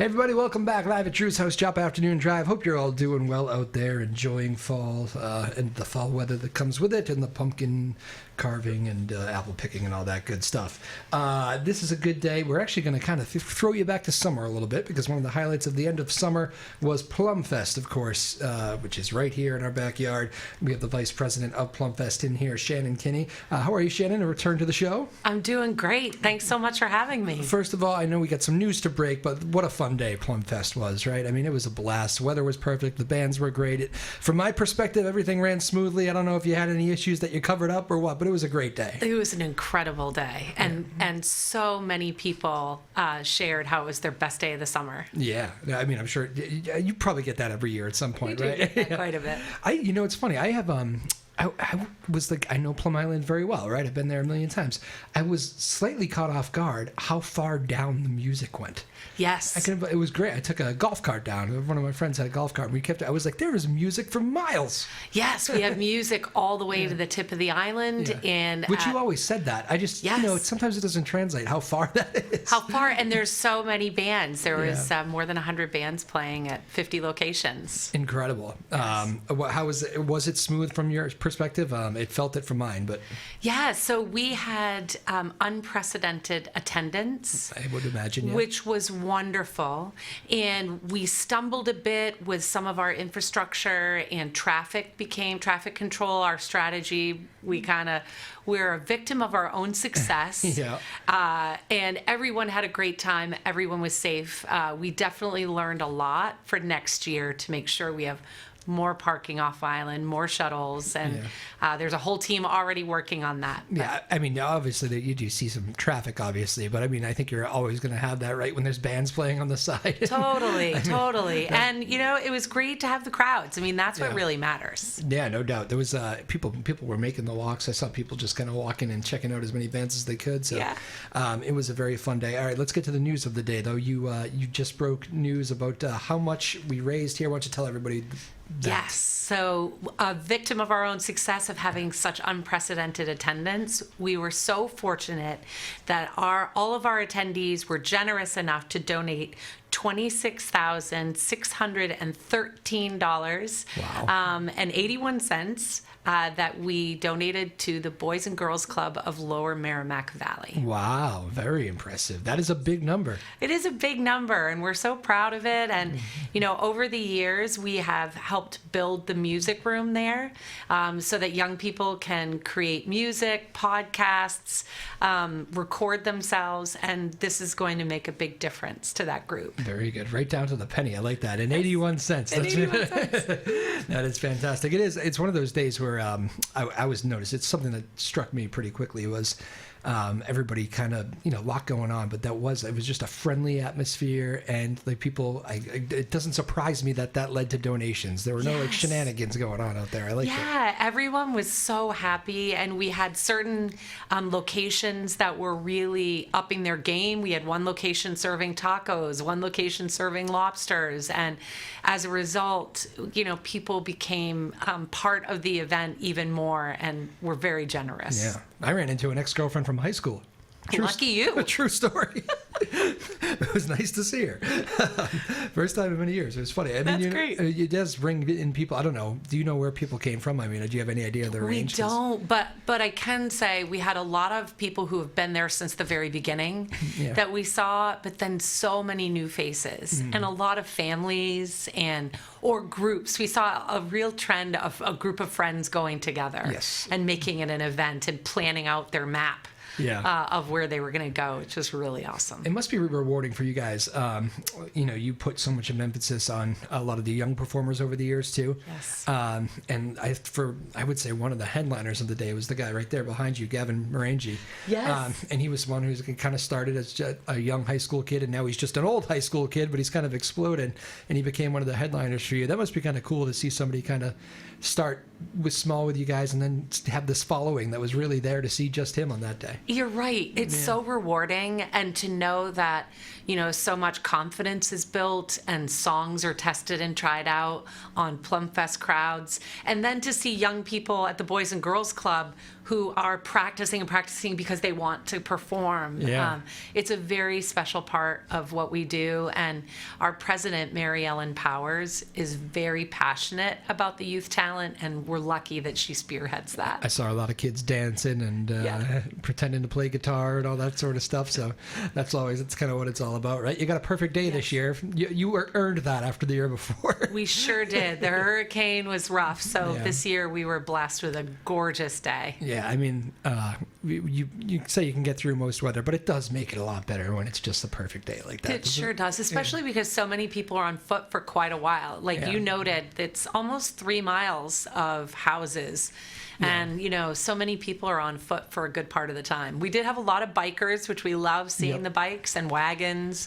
Hey everybody, welcome back live at Drew's House Joppa Afternoon Drive. Hope you're all doing well out there, enjoying fall and the fall weather that comes with it, and the pumpkin carving and apple picking and all that good stuff. This is a good day. We're actually going to kind of throw you back to summer a little bit, because one of the highlights of the end of summer was Plum Fest, of course, which is right here in our backyard. We have the vice president of Plum Fest in here, Shannon Kinney. How are you, Shannon? A return to the show? I'm doing great. Thanks so much for having me. First of all, I know we got some news to break, but what a fun day Plum Fest was, right? I mean, it was a blast. The weather was perfect. The bands were great. From my perspective, everything ran smoothly. I don't know if you had any issues that you covered up or what, but it was a great day. It was an incredible day, and so many people shared how it was their best day of the summer. Yeah, I mean, I'm sure you probably get that every year at some point, We do right? get that quite a bit. It's funny. I have I know Plum Island very well, right? I've been there a million times. I was slightly caught off guard how far down the music went. Yes. It was great. I took a golf cart down. One of my friends had a golf cart, and I was like, there is music for miles. Yes, we have music all the way to the tip of the island. And Which you always said that. I just, sometimes it doesn't translate how far that is. How far, and there's so many bands. There was more than 100 bands playing at 50 locations. Incredible. Yes. How was it? Was it smooth from your perspective? It felt it from mine, but... Yeah, so we had unprecedented attendance. I would imagine, yeah. Which was wonderful. And we stumbled a bit with some of our infrastructure, and traffic control, our strategy. We're a victim of our own success. And everyone had a great time. Everyone was safe. We definitely learned a lot for next year to make sure we have more parking off island, more shuttles, and there's a whole team already working on that. Yeah, I mean, obviously you do see some traffic, obviously, but I mean, I think you're always going to have that, right, when there's bands playing on the side. Totally. And it was great to have the crowds. I mean, that's what really matters. Yeah, no doubt. There was people were making the walks. I saw people just kind of walking and checking out as many bands as they could. So it was a very fun day. All right, let's get to the news of the day, though. You just broke news about how much we raised here. Why don't you tell everybody that? Yes. So, a victim of our own success of having such unprecedented attendance, we were so fortunate that all of our attendees were generous enough to donate $26,613 and 81 cents that we donated to the Boys and Girls Club of Lower Merrimack Valley. Wow, very impressive. That is a big number. It is a big number, and we're so proud of it. And, over the years, we have helped build the music room there so that young people can create music, podcasts, record themselves, and this is going to make a big difference to that group. Very good. Right down to the penny. I like that. And 81 cents. And 81 cents. That is fantastic. It's one of those days where I was noticed. It's something that struck me pretty quickly was everybody kind of, a lot going on, but it was just a friendly atmosphere, and like people, it doesn't surprise me that led to donations. There were no shenanigans going on out there. I like that. Everyone was so happy, and we had certain locations that were really upping their game. We had one location serving tacos, one location serving lobsters, and as a result, people became part of the event even more, and were very generous. Yeah, I ran into an ex-girlfriend from high school. Lucky you. A true story. It was nice to see her. First time in many years. It was funny. I mean, That's great. It does bring in people. I don't know. Do you know where people came from? I mean, do you have any idea of their range? We don't, but I can say we had a lot of people who have been there since the very beginning that we saw, but then so many new faces and a lot of families or groups. We saw a real trend of a group of friends going together and making it an event and planning out their map. Of where they were going to go, which was really awesome. It must be rewarding for you guys. You put so much of emphasis on a lot of the young performers over the years too. Yes. And I would say one of the headliners of the day was the guy right there behind you, Gavin Morangi. Yes. And he was one who's kind of started as a young high school kid, and now he's just an old high school kid, but he's kind of exploded, and he became one of the headliners for you. That must be kind of cool to see somebody kind of start with small with you guys and then have this following that was really there to see just him on that day. You're right. It's so rewarding, and to know that, so much confidence is built and songs are tested and tried out on Plumfest crowds. And then to see young people at the Boys and Girls Club who are practicing and practicing because they want to perform. Yeah. It's a very special part of what we do. And our president, Mary Ellen Powers, is very passionate about the youth talent, and we're lucky that she spearheads that. I saw a lot of kids dancing and pretending to play guitar and all that sort of stuff. So that's kind of what it's all about, right? You got a perfect day this year. You earned that after the year before. We sure did. The hurricane was rough. So this year we were blessed with a gorgeous day. Yeah, I mean, you say you can get through most weather, but it does make it a lot better when it's just a perfect day like that. It sure does, especially because so many people are on foot for quite a while. Like you noted, it's almost 3 miles of houses. And, so many people are on foot for a good part of the time. We did have a lot of bikers, which we love seeing the bikes and wagons,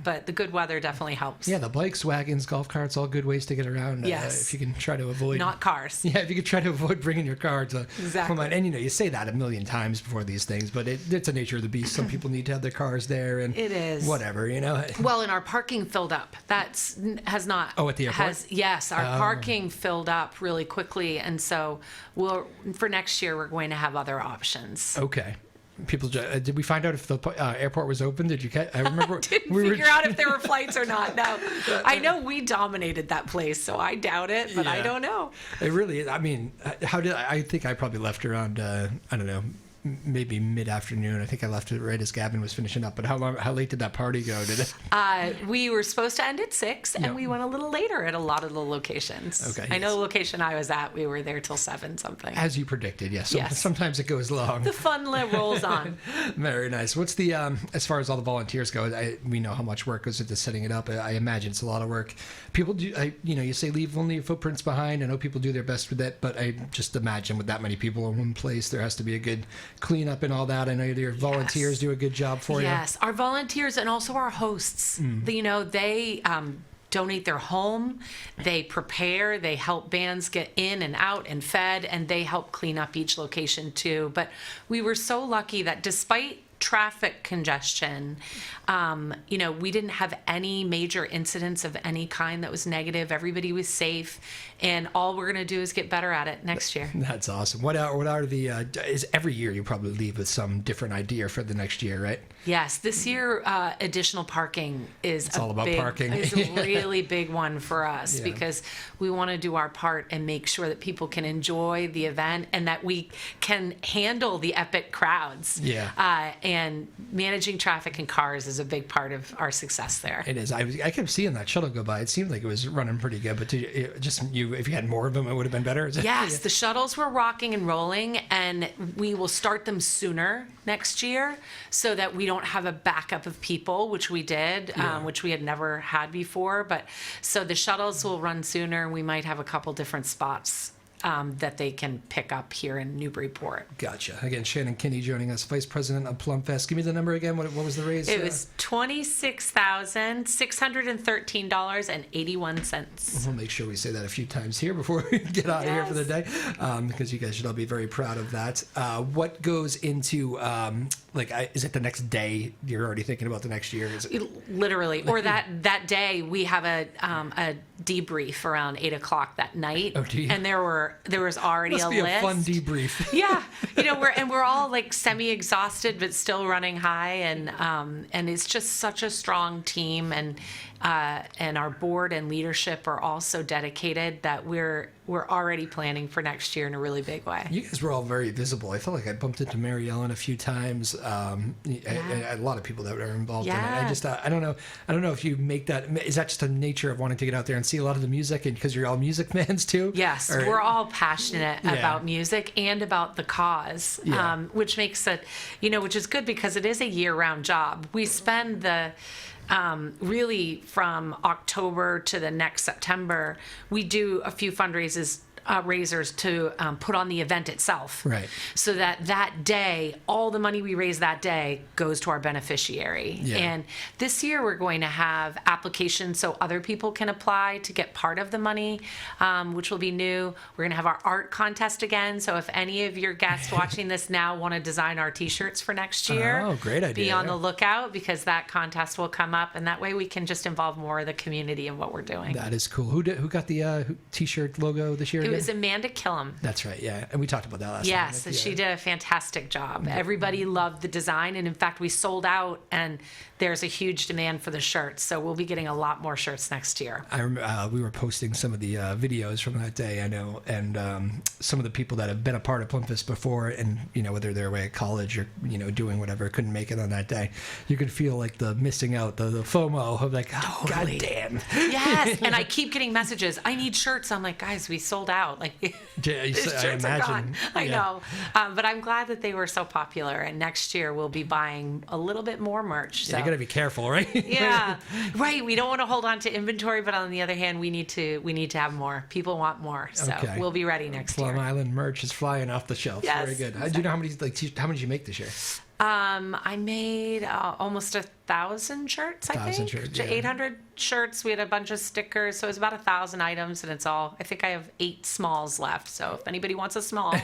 but the good weather definitely helps. Yeah, the bikes, wagons, golf carts, all good ways to get around. Yes. If you can try to avoid... Not cars. Yeah, if you could try to avoid bringing your cars. Exactly. Come on. And, you say that a million times before these things, but it's the nature of the beast. Some people need to have their cars there. And it is. Whatever, Well, and our parking filled up. Has not... Oh, at the airport? Yes, our parking filled up really quickly, and so for next year, we're going to have other options. Okay. People, did we find out if the airport was open? Did you catch? I remember didn't figure out if there were flights or not. No, I know we dominated that place, so I doubt it, but I don't know. It really is. I mean, I think I probably left around, I don't know, maybe mid-afternoon. I think I left it right as Gavin was finishing up. But how late did that party go? Did it? We were supposed to end at 6, and we went a little later at a lot of the locations. Okay. I know the location I was at, we were there till 7 something. As you predicted, yes. Yes. Sometimes it goes long. The fun rolls on. Very nice. What's the as far as all the volunteers go? We know how much work goes into setting it up. I imagine it's a lot of work. People do. You say leave only your footprints behind. I know people do their best with that, but I just imagine with that many people in one place, there has to be a good cleanup and all that. I know your volunteers do a good job for you. Yes, our volunteers and also our hosts. They donate their home, they prepare, they help bands get in and out and fed, and they help clean up each location too. But we were so lucky that despite traffic congestion, we didn't have any major incidents of any kind that was negative. Everybody was safe, and all we're going to do is get better at it next year. That's awesome. What are the is every year you probably leave with some different idea for the next year, right? Yes, this year additional parking is all about parking. Is a really big one for us because we want to do our part and make sure that people can enjoy the event and that we can handle the epic crowds. Yeah. And managing traffic and cars is a big part of our success there. It is. I kept seeing that shuttle go by. It seemed like it was running pretty good, but if you had more of them, it would have been better. Yes, the shuttles were rocking and rolling, and we will start them sooner next year so that we don't have a backup of people, which we did, which we had never had before. But so the shuttles will run sooner. We might have a couple different spots that they can pick up here in Newburyport. Gotcha. Again, Shannon Kinney joining us, Vice President of Plumfest. Give me the number again. What was the raise? It was $26,613.81. We'll make sure we say that a few times here before we get out of here for the day, because you guys should all be very proud of that. What goes into, is it the next day you're already thinking about the next year? Is it... Literally. Or that day we have a debrief around 8 o'clock that night. Oh, do you? And there was already Must a be list. A fun debrief. Yeah, we're all like semi-exhausted but still running high, and it's just such a strong team, and our board and leadership are all so dedicated that we're already planning for next year in a really big way. You guys were all very visible. I felt like I bumped into Mary Ellen a few times. A lot of people that are involved in it. I don't know if you make that. Is that just a nature of wanting to get out there and see a lot of the music, and because you're all music fans too? Yes, we're all passionate about music and about the cause, which makes it, which is good because it is a year-round job. We spend the really from October to the next September, we do a few fundraisers fundraisers to put on the event itself. Right. So that day, all the money we raise that day goes to our beneficiary. Yeah. And this year we're going to have applications so other people can apply to get part of the money, which will be new. We're going to have our art contest again. So if any of your guests watching this now want to design our T-shirts for next year, Oh, great idea. be on the lookout, because that contest will come up, and that way we can just involve more of the community in what we're doing. That is cool. Who got the T-shirt logo this year? It again? was Amanda Killam. That's right. Yeah, and we talked about that last time. Yes, Yeah. she did a fantastic job. Everybody loved the design, and in fact, we sold out, and there's a huge demand for the shirts. So we'll be getting a lot more shirts next year. I remember we were posting some of the videos from that day, I know, and some of the people that have been a part of Plumfest before, and whether they're away at college or doing whatever, couldn't make it on that day. You could feel like the missing out, the FOMO of like, oh, Totally. God damn. Yes, and I keep getting messages. I need shirts. I'm like, guys, we sold out. Like, Yeah, these I shirts are gone. imagine. I Yeah. know, but I'm glad that they were so popular. And next year we'll be buying a little bit more merch. So. You got to be careful, right? Yeah, right. We don't want to hold on to inventory, but on the other hand, we need to have more. People want more, so Okay. we'll be ready next Plum year. Island merch is flying off the shelves. Yes, Very good. Do you know how many how many did you make this year? I made almost 1,000 shirts. I 1,000 think shirts, yeah. 800 shirts. We had a bunch of stickers, so it was about 1,000 items, and it's all. I think I have 8 smalls left. So if anybody wants a small,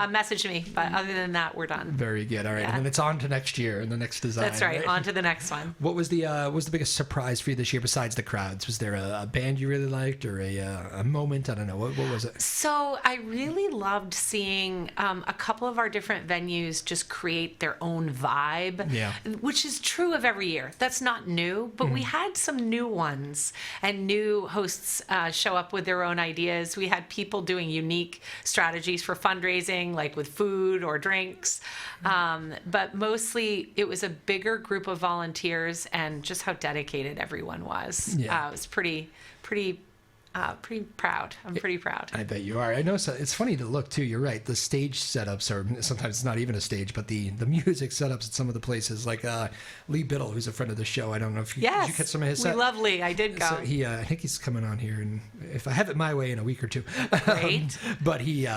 message me. But other than that, we're done. Very good. All right, Yeah. and then it's on to next year and the next design. That's right. On to the next one. What was the biggest surprise for you this year besides the crowds? Was there a band you really liked or a moment? I don't know. What was it? So I really loved seeing a couple of our different venues just create their own vibe, Yeah. which is true of every year. That's not new, but we had some new ones and new hosts show up with their own ideas. We had people doing unique strategies for fundraising, like with food or drinks. But mostly it was a bigger group of volunteers and just how dedicated everyone was. Yeah. I was pretty proud. I'm pretty proud. I bet you are. I know it's funny to look too. You're right. The stage setups are sometimes it's not even a stage, but the music setups at some of the places, like Lee Biddle, who's a friend of the show. I don't know if you did you catch some of his set? We love Lee. I did go. So I think he's coming on here, and if I have it my way, in a week or two. Great. But he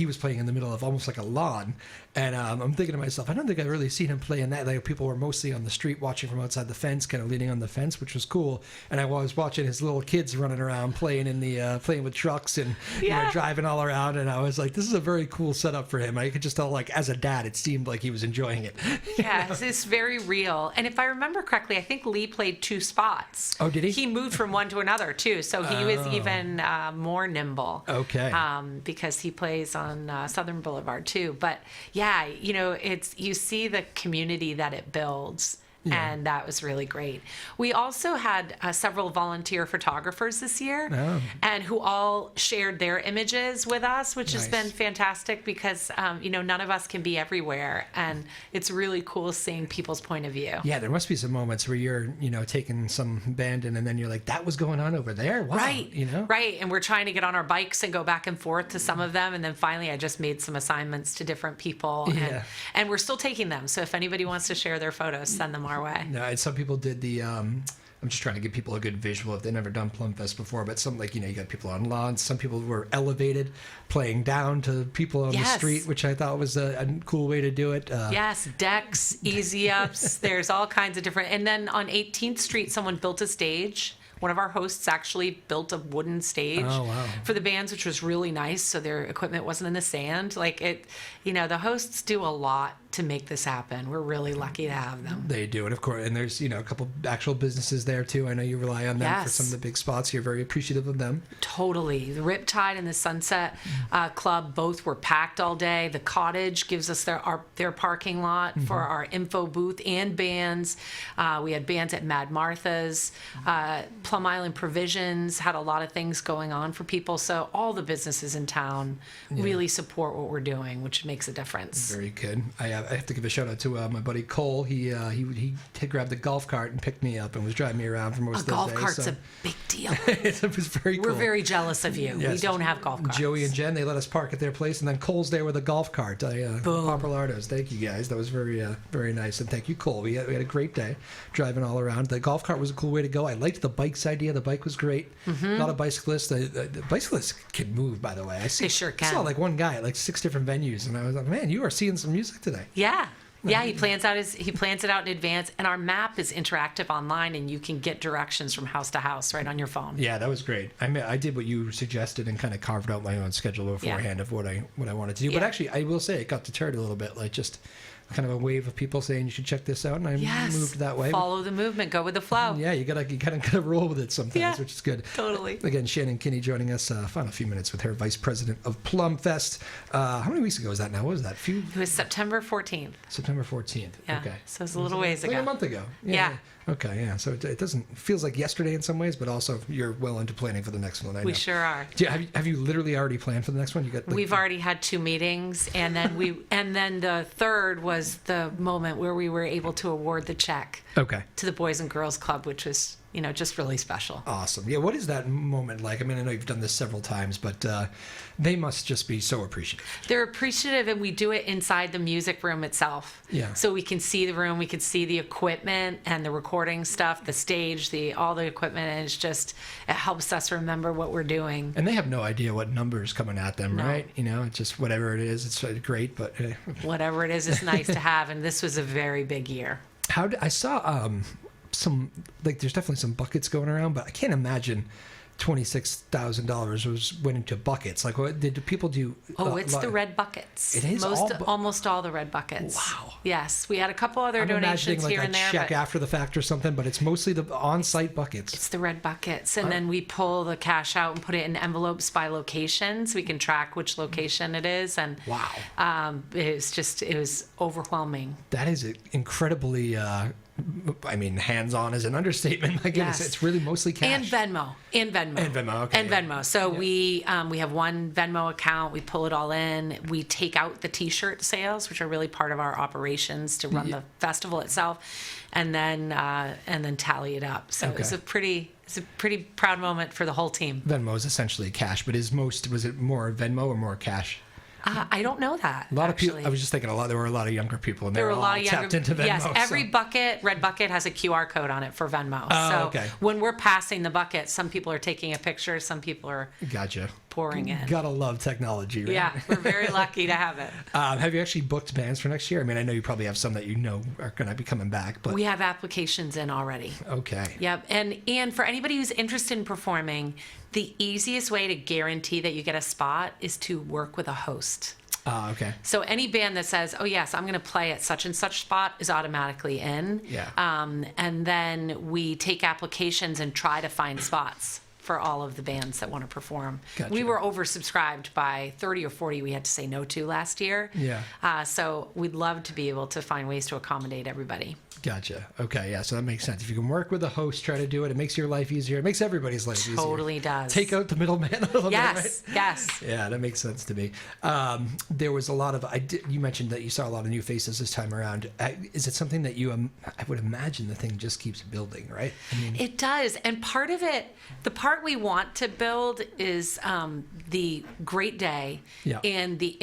was playing in the middle of almost like a lawn, and I'm thinking to myself, I don't think I've really seen him play in that. Like people were mostly on the street watching from outside the fence, kind of leaning on the fence, which was cool. And I was watching his little kids running around playing in the playing with trucks and driving all around, and I was like, this is a very cool setup for him. I could just tell, like, as a dad, it seemed like he was enjoying it. Yes, it's very real. And if I remember correctly, I think Lee played 2 spots. Oh, did he? He moved from one to another too, so he was even more nimble. Okay. Because he plays on Southern Boulevard too. But yeah, you see the community that it builds. Yeah. And that was really great. We also had several volunteer photographers this year, and who all shared their images with us, which has been fantastic because none of us can be everywhere, and it's really cool seeing people's point of view. Yeah, there must be some moments where you're, taking some band and then you're like, that was going on over there. Wow. Right. Right. And we're trying to get on our bikes and go back and forth to some of them. And then finally, I just made some assignments to different people. Yeah. And we're still taking them. So if anybody wants to share their photos, send them our way. No, and some people did the. I'm just trying to give people a good visual if they've never done Plumfest before. But some, you got people on lawns. Some people were elevated, playing down to people on the street, which I thought was a cool way to do it. Yes, decks, easy ups. There's all kinds of different. And then on 18th Street, someone built a stage. One of our hosts actually built a wooden stage for the bands, which was really nice. So their equipment wasn't in the sand. The hosts do a lot to make this happen. We're really lucky to have them. They do, and of course, and there's a couple actual businesses there too. I know you rely on them for some of the big spots. You're very appreciative of them. Totally. The Riptide and the Sunset Club both were packed all day. The Cottage gives us their parking lot for our info booth and bands. We had bands at Mad Martha's. Plum Island Provisions had a lot of things going on for people. So all the businesses in town really support what we're doing, which makes a difference. Very good. I I have to give a shout out to my buddy Cole. He grabbed the golf cart and picked me up and was driving me around for most of the day. A golf cart's a big deal. It was very cool. We're very jealous of you. Yes. We don't have golf carts. Joey and Jen, they let us park at their place, and then Cole's there with a golf cart. Papalardos. Thank you guys. That was very very nice, and thank you, Cole. We had a great day driving all around. The golf cart was a cool way to go. I liked the bikes idea. The bike was great. A lot of bicyclists. The bicyclists can move, by the way. They sure can. I saw like one guy at like 6 different venues, and I was like, man, you are seeing some music today. Yeah. Yeah, he plans it out in advance, and our map is interactive online, and you can get directions from house to house right on your phone. Yeah, that was great. I did what you suggested and kind of carved out my own schedule beforehand of what I wanted to do. But actually, I will say it got deterred a little bit, like just kind of a wave of people saying you should check this out, and I moved that way. Follow the movement, go with the flow. Yeah, you gotta roll with it sometimes, which is good. Totally. Again, Shannon Kinney joining us. Final few minutes with her, Vice President of Plum Fest. How many weeks ago was that now? What was that? It was September 14th. September 14th. Yeah. Okay. So it's a little ways ago. Like a month ago. Yeah. Okay, yeah. So it feels like yesterday in some ways, but also you're well into planning for the next one. I know. We sure are. Have you literally already planned for the next one? You got. We've already had 2 meetings, and then the third was the moment where we were able to award the check to the Boys and Girls Club, which was just really special. Awesome. Yeah. What is that moment like? I mean, I know you've done this several times, but they must just be so appreciative. They're appreciative, and we do it inside the music room itself. Yeah. So we can see the room, we can see the equipment and the recording stuff, the stage, all the equipment, and it helps us remember what we're doing. And they have no idea what number's coming at them, right? It's just whatever it is. It's great, but whatever it is, it's nice to have. And this was a very big year. I saw some, like, there's definitely some buckets going around, but I can't imagine $26,000 went into buckets. Like, what did people do? It's the red buckets. It is almost all the red buckets. Wow. Yes, we had a couple other donations here and there. I'm check after the fact or something, but it's mostly the on-site buckets. It's the red buckets, and then we pull the cash out and put it in envelopes by location, so we can track which location it is. And wow, it was overwhelming. That is incredibly. Hands-on is an understatement. My goodness, it's really mostly cash. And Venmo. Okay. And Venmo. So we have one Venmo account. We pull it all in. We take out the T-shirt sales, which are really part of our operations to run the festival itself, and then tally it up. So it's a pretty proud moment for the whole team. Venmo is essentially cash, but was it more Venmo or more cash? I don't know that. A lot of people. I was just thinking there were a lot of younger people, and they were all tapped into Venmo. Yes, every red bucket has a QR code on it for Venmo. Okay. When we're passing the bucket, some people are taking a picture, some people are pouring in. Gotta love technology, right? Yeah, we're very lucky to have it. Have you actually booked bands for next year? I mean, I know you probably have some that are going to be coming back, but we have applications in already. Okay. Yep, and for anybody who's interested in performing, the easiest way to guarantee that you get a spot is to work with a host. Okay. So any band that says, "Oh yes, I'm going to play at such and such spot," is automatically in. Yeah. And then we take applications and try to find spots for all of the bands that want to perform. Gotcha. We were oversubscribed by 30 or 40 we had to say no to last year. Yeah. So we'd love to be able to find ways to accommodate everybody. Gotcha. Okay, yeah, so that makes sense. If you can work with a host, try to do it. It makes your life easier. It makes everybody's life easier. Totally does. Take out the middleman a little bit, right? Yes. Yeah, that makes sense to me. There was a lot of, you mentioned that you saw a lot of new faces this time around. Is it something that I would imagine the thing just keeps building, right? It does. And part of it, the part we want to build is the great day and the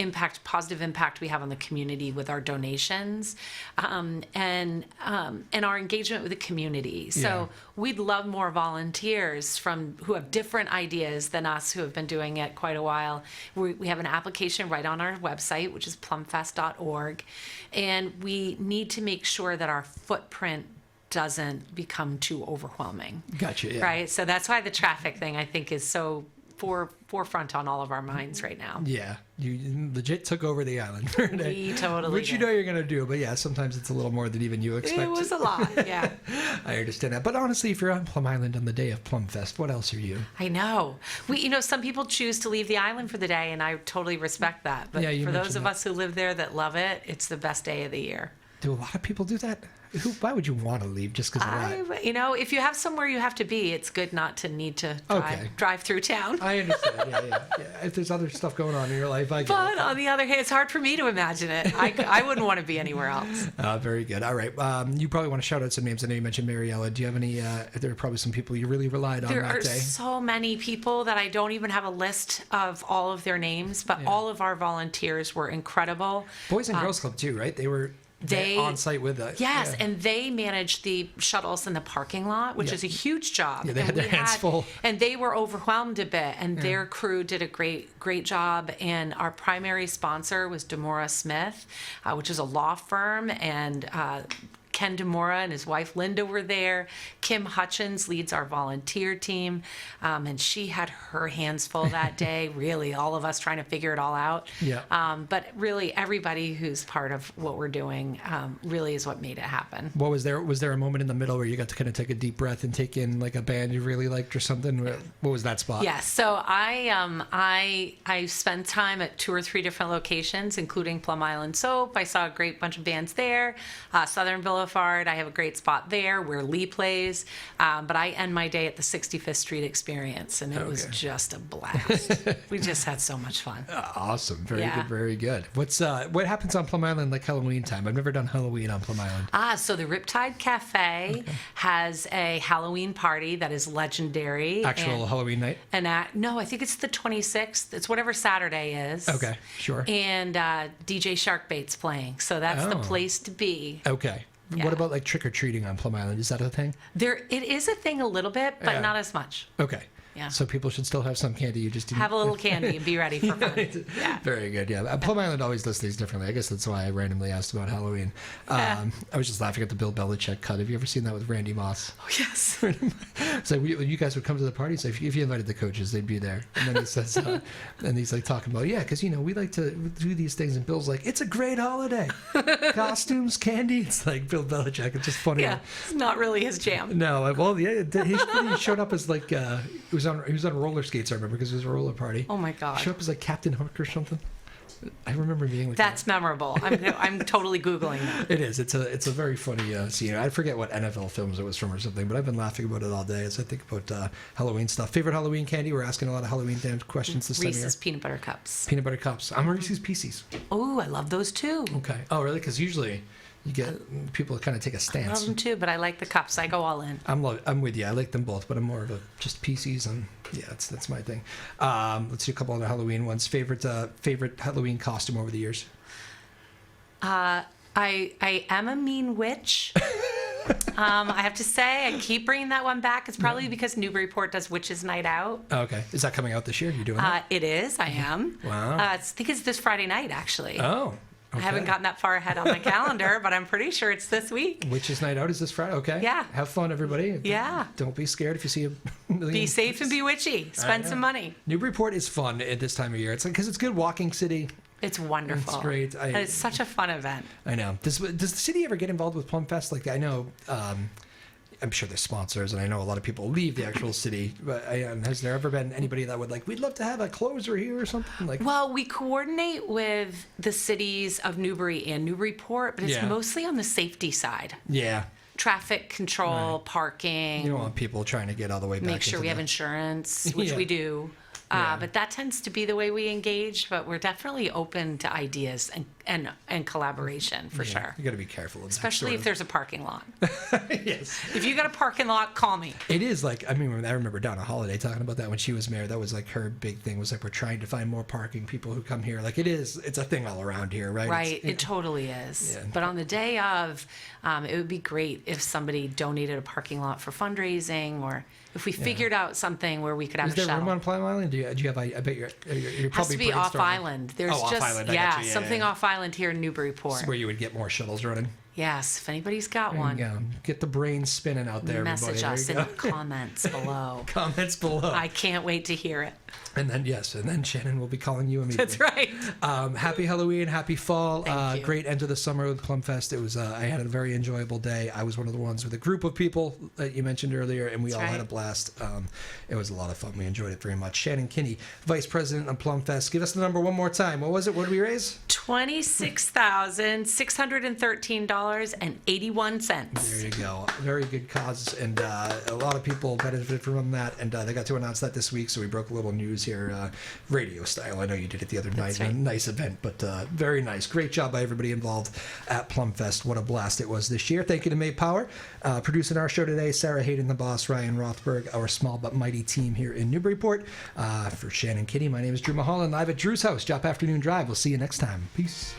positive impact we have on the community with our donations. And our engagement with the community. So we'd love more volunteers who have different ideas than us, who have been doing it quite a while. We have an application right on our website, which is plumfest.org, and we need to make sure that our footprint doesn't become too overwhelming. Gotcha. Yeah. Right. So that's why the traffic thing, I think, is so forefront on all of our minds right now. Yeah, you legit took over the island for a day. We totally Which did. you know you're going to do, but yeah, sometimes it's a little more than even you expect. It was a lot, yeah. I understand that. But honestly, if you're on Plum Island on the day of Plum Fest, what else are you? I know. Some people choose to leave the island for the day, and I totally respect that. But for those of us who live there that love it, it's the best day of the year. Do a lot of people do that? Why would you want to leave just because of that? If you have somewhere you have to be, it's good not to need to drive through town. I understand. Yeah. If there's other stuff going on in your life, I get But it. on the other hand, it's hard for me to imagine it. I wouldn't want to be anywhere else. Very good. All right. You probably want to shout out some names. I know you mentioned Mariella. Do you have any? There are probably some people you really relied on There that are day. so many people that I don't even have a list of all of their names, but all of our volunteers were incredible. Boys and Girls Club too, right? They were on site with us. Yes, and they managed the shuttles in the parking lot, which is a huge job. Yeah, they had their hands full. And they were overwhelmed a bit, and their crew did a great job. And our primary sponsor was Demora Smith, which is a law firm, and Ken Demora and his wife Linda were there. Kim Hutchins leads our volunteer team, and she had her hands full that day. Really, all of us trying to figure it all out. Yeah. But really, everybody who's part of what we're doing really is what made it happen. What was there? Was there a moment in the middle where you got to kind of take a deep breath and take in like a band you really liked or something? What was that spot? Yes. So I spent time at 2 or 3 different locations, including Plum Island Soap. I saw a great bunch of bands there. Southern Boulevard, I have a great spot there where Lee plays. But I end my day at the 65th Street Experience, and it was just a blast. We just had so much fun. Awesome. Very good. What happens on Plum Island like Halloween time? I've never done Halloween on Plum Island. So the Riptide Cafe has a Halloween party that is legendary. Actual Halloween night? No, I think it's the 26th. It's whatever Saturday is. Okay, sure. And DJ Sharkbait's playing, so that's the place to be. Okay. Yeah. What about like trick-or-treating on Plum Island? Is that a thing? It is a thing a little bit, but not as much. Okay. Yeah. So people should still have some candy. You just have a little candy and be ready for fun. Yeah. Very good. Yeah. Plum Island always does things differently. I guess that's why I randomly asked about Halloween. I was just laughing at the Bill Belichick cut. Have you ever seen that with Randy Moss? Oh, yes. So you guys would come to the party. So if you invited the coaches, they'd be there. And then he says, and he's like talking about, because we like to do these things. And Bill's like, it's a great holiday. Costumes, candy. It's like Bill Belichick. It's just funny. Yeah, it's not really his jam. No. Well, he showed up as like he was on roller skates. I remember because it was a roller party. Oh my God! Showed up as like Captain Hook or something. I remember being like that's memorable. I'm totally googling that. It is. It's a very funny scene. I forget what NFL films it was from or something, but I've been laughing about it all day as I think about Halloween stuff. Favorite Halloween candy? We're asking a lot of Halloween themed questions this time of year. Reese's peanut butter cups. Peanut butter cups. I'm a Reese's Pieces. Oh, I love those too. Okay. Oh, really? Because usually you get people kind of take a stance. I love them too, but I like the cups. I go all in. I'm with you. I like them both, but I'm more of a just Pieces, and that's my thing. Let's do a couple other Halloween ones. Favorite Halloween costume over the years? I am a mean witch. I have to say, I keep bringing that one back. It's probably because Newburyport does Witches Night Out. Oh, okay. Is that coming out this year? You're doing that? It is. I am. Wow. I think it's this Friday night, actually. Oh. Okay. I haven't gotten that far ahead on my calendar, but I'm pretty sure it's this week. Witches Night Out is this Friday? Okay. Yeah. Have fun, everybody. Yeah. Don't be scared if you see a million. Be safe and be witchy. Spend some money. Newburyport is fun at this time of year. It's like because it's good walking city. It's wonderful. It's great. And it's such a fun event. I know. Does the city ever get involved with Plum Fest? Like I know. I'm sure there's sponsors, and I know a lot of people leave the actual city. But has there ever been anybody that would like, we'd love to have a closer here or something? Like, well, we coordinate with the cities of Newbury and Newburyport, but it's mostly on the safety side. Yeah. Traffic control, parking. You don't want people trying to get all the way back. Make sure we have insurance, which we do. But that tends to be the way we engage. But we're definitely open to ideas and collaboration for sure. You got to be careful of that. Especially if there's a parking lot. Yes. If you got a parking lot, call me. It is like, I mean, I remember Donna Holiday talking about that when she was mayor. That was like her big thing was like, we're trying to find more parking, people who come here. Like it's a thing all around here, right? Right. It totally is. Yeah. But on the day of, it would be great if somebody donated a parking lot for fundraising, or if we figured out something where we could have a shuttle. Is there room on Plum Island? Do you have, I bet you're probably has to be off island. There's off island. Something off island here in Newburyport. Where you would get more shuttles running. Yes, if anybody's got one. Get the brains spinning out there, Message us in the comments below. Comments below. I can't wait to hear it. And then Shannon will be calling you immediately. That's right. Happy Halloween, happy fall. Thank you. Great end of the summer with Plum Fest. It was I had a very enjoyable day. I was one of the ones with a group of people that you mentioned earlier, and we all had a blast. It was a lot of fun. We enjoyed it very much. Shannon Kinney, Vice President of Plum Fest. Give us the number one more time. What was it? What did we raise? $26,613.81. There you go. Very good cause, and a lot of people benefited from that, and they got to announce that this week, so we broke a little news here, radio style. I know you did it the other night. right. A nice event, but very nice. Great job by everybody involved at Plumfest. What a blast it was this year. Thank you to May Power, producing our show today. Sarah Hayden, the boss, Ryan Rothberg, our small but mighty team here in Newburyport. For Shannon, Kinney, my name is Drew Moholland, live at Drew's house, Joppa Afternoon Drive. We'll see you next time. Peace.